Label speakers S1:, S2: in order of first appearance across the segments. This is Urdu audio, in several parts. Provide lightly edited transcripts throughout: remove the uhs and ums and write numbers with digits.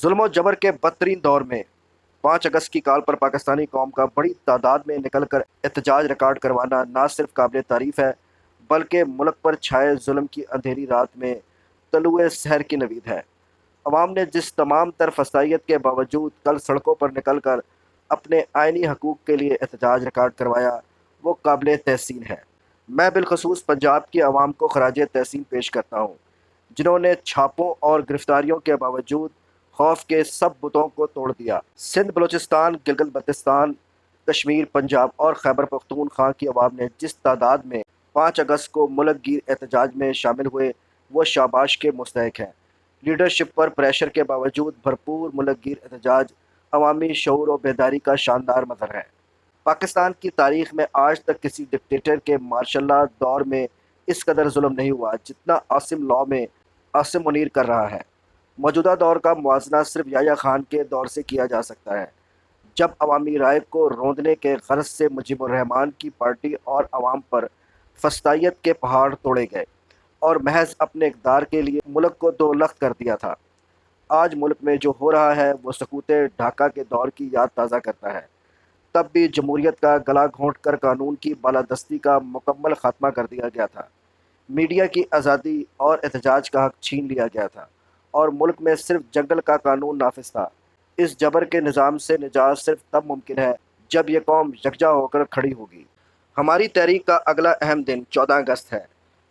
S1: ظلم و جبر کے بدترین دور میں 5 اگست کی کال پر پاکستانی قوم کا بڑی تعداد میں نکل کر احتجاج ریکارڈ کروانا نہ صرف قابل تعریف ہے بلکہ ملک پر چھائے ظلم کی اندھیری رات میں طلوع سحر کی نوید ہے۔ عوام نے جس تمام تر فسادیت کے باوجود کل سڑکوں پر نکل کر اپنے آئینی حقوق کے لیے احتجاج ریکارڈ کروایا، وہ قابل تحسین ہے۔ میں بالخصوص پنجاب کی عوام کو خراج تحسین پیش کرتا ہوں، جنہوں نے چھاپوں اور گرفتاریوں کے باوجود خوف کے سب بتوں کو توڑ دیا۔ سندھ، بلوچستان، گلگت بلتستان، کشمیر، پنجاب اور خیبر پختونخوا کی عوام نے جس تعداد میں 5 اگست کو ملک گیر احتجاج میں شامل ہوئے، وہ شاباش کے مستحق ہیں۔ لیڈرشپ پر پریشر کے باوجود بھرپور ملک گیر احتجاج عوامی شعور و بیداری کا شاندار مظہر ہے۔ پاکستان کی تاریخ میں آج تک کسی ڈکٹیٹر کے مارشل لا دور میں اس قدر ظلم نہیں ہوا جتنا عاصم لاء میں عاصم منیر کر رہا ہے۔ موجودہ دور کا موازنہ صرف یحییٰ خان کے دور سے کیا جا سکتا ہے، جب عوامی رائے کو روندنے کے غرض سے مجیب الرحمان کی پارٹی اور عوام پر فسادیت کے پہاڑ توڑے گئے اور محض اپنے اقتدار کے لیے ملک کو دو لخت کر دیا تھا۔ آج ملک میں جو ہو رہا ہے وہ سقوط ڈھاکہ کے دور کی یاد تازہ کرتا ہے۔ تب بھی جمہوریت کا گلا گھونٹ کر قانون کی بالادستی کا مکمل خاتمہ کر دیا گیا تھا، میڈیا کی آزادی اور احتجاج کا حق چھین لیا گیا تھا اور ملک میں صرف جنگل کا قانون نافذ تھا۔ اس جبر کے نظام سے نجات صرف تب ممکن ہے جب یہ قوم یکجا ہو کر کھڑی ہوگی۔ ہماری تحریک کا اگلا اہم دن 14 اگست ہے۔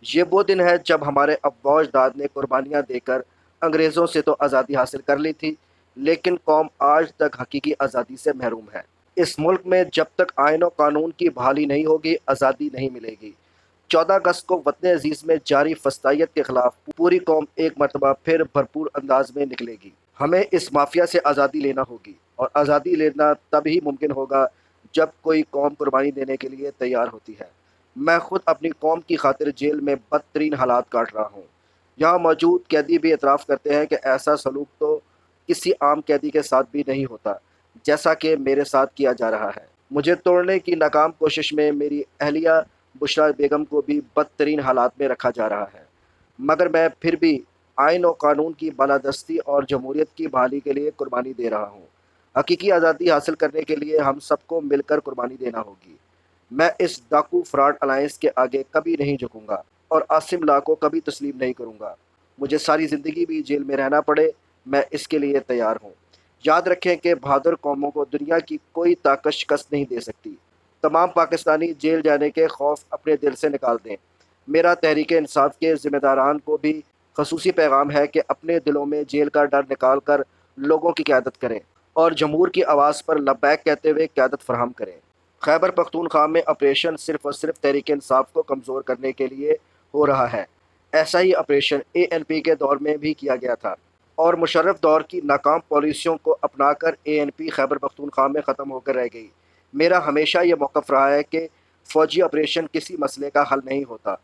S1: یہ وہ دن ہے جب ہمارے ابا و اجداد نے قربانیاں دے کر انگریزوں سے تو آزادی حاصل کر لی تھی، لیکن قوم آج تک حقیقی آزادی سے محروم ہے۔ اس ملک میں جب تک آئین و قانون کی بحالی نہیں ہوگی، آزادی نہیں ملے گی۔ 14 اگست کو وطن عزیز میں جاری فسادیت کے خلاف پوری قوم ایک مرتبہ پھر بھرپور انداز میں نکلے گی۔ ہمیں اس مافیا سے آزادی لینا ہوگی، اور آزادی لینا تب ہی ممکن ہوگا جب کوئی قوم قربانی دینے کے لیے تیار ہوتی ہے۔ میں خود اپنی قوم کی خاطر جیل میں بدترین حالات کاٹ رہا ہوں۔ یہاں موجود قیدی بھی اعتراف کرتے ہیں کہ ایسا سلوک تو کسی عام قیدی کے ساتھ بھی نہیں ہوتا جیسا کہ میرے ساتھ کیا جا رہا ہے۔ مجھے توڑنے کی ناکام کوشش میں میری اہلیہ بشریٰ بیگم کو بھی بدترین حالات میں رکھا جا رہا ہے، مگر میں پھر بھی آئین و قانون کی بالادستی اور جمہوریت کی بحالی کے لیے قربانی دے رہا ہوں۔ حقیقی آزادی حاصل کرنے کے لیے ہم سب کو مل کر قربانی دینا ہوگی۔ میں اس ڈاکو فراڈ الائنس کے آگے کبھی نہیں جھکوں گا اور عاصم لاء کو کبھی تسلیم نہیں کروں گا۔ مجھے ساری زندگی بھی جیل میں رہنا پڑے، میں اس کے لیے تیار ہوں۔ یاد رکھیں کہ بہادر قوموں کو دنیا کی کوئی طاقت شکست نہیں دے سکتی۔ تمام پاکستانی جیل جانے کے خوف اپنے دل سے نکال دیں۔ میرا تحریک انصاف کے ذمہ داران کو بھی خصوصی پیغام ہے کہ اپنے دلوں میں جیل کا ڈر نکال کر لوگوں کی قیادت کریں اور جمہور کی آواز پر لبیک کہتے ہوئے قیادت فراہم کریں۔ خیبر پختونخوا میں آپریشن صرف اور صرف تحریک انصاف کو کمزور کرنے کے لیے ہو رہا ہے۔ ایسا ہی آپریشن ANP کے دور میں بھی کیا گیا تھا، اور مشرف دور کی ناکام پالیسیوں کو اپنا کر ANP خیبر پختونخوا میں ختم ہو کر رہ گئی۔ میرا ہمیشہ یہ موقف رہا ہے کہ فوجی آپریشن کسی مسئلے کا حل نہیں ہوتا،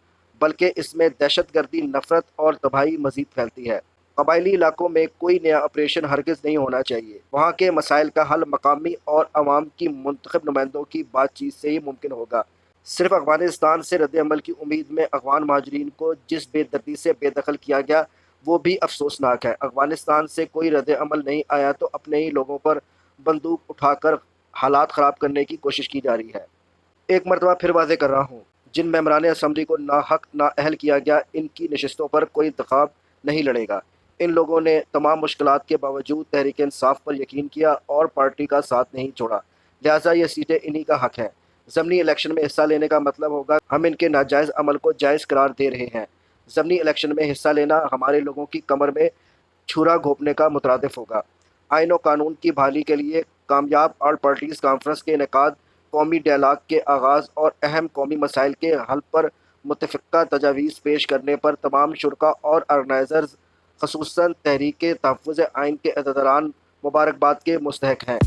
S1: بلکہ اس میں دہشت گردی، نفرت اور تباہی مزید پھیلتی ہے۔ قبائلی علاقوں میں کوئی نیا آپریشن ہرگز نہیں ہونا چاہیے۔ وہاں کے مسائل کا حل مقامی اور عوام کی منتخب نمائندوں کی بات چیت سے ہی ممکن ہوگا۔ صرف افغانستان سے رد عمل کی امید میں افغان مہاجرین کو جس بے دردی سے بے دخل کیا گیا، وہ بھی افسوسناک ہے۔ افغانستان سے کوئی رد عمل نہیں آیا تو اپنے ہی لوگوں پر بندوق اٹھا کر حالات خراب کرنے کی کوشش کی جا رہی ہے۔ ایک مرتبہ پھر واضح کر رہا ہوں، جن ممبران اسمبلی کو ناحق نااہل کیا گیا، ان کی نشستوں پر کوئی انتخاب نہیں لڑے گا۔ ان لوگوں نے تمام مشکلات کے باوجود تحریک انصاف پر یقین کیا اور پارٹی کا ساتھ نہیں چھوڑا، لہٰذا یہ سیٹیں انہی کا حق ہے۔ ضمنی الیکشن میں حصہ لینے کا مطلب ہوگا ہم ان کے ناجائز عمل کو جائز قرار دے رہے ہیں۔ ضمنی الیکشن میں حصہ لینا ہمارے لوگوں کی کمر میں چھرا گھونپنے کا مترادف ہوگا۔ آئین و قانون کی بحالی کے لیے کامیاب آل پارٹیز کانفرنس کے انعقاد، قومی ڈائیلاگ کے آغاز اور اہم قومی مسائل کے حل پر متفقہ تجاویز پیش کرنے پر تمام شرکاء اور آرگنائزرز، خصوصاً تحریک تحفظ آئین کے عہدیداران مبارکباد کے مستحق ہیں۔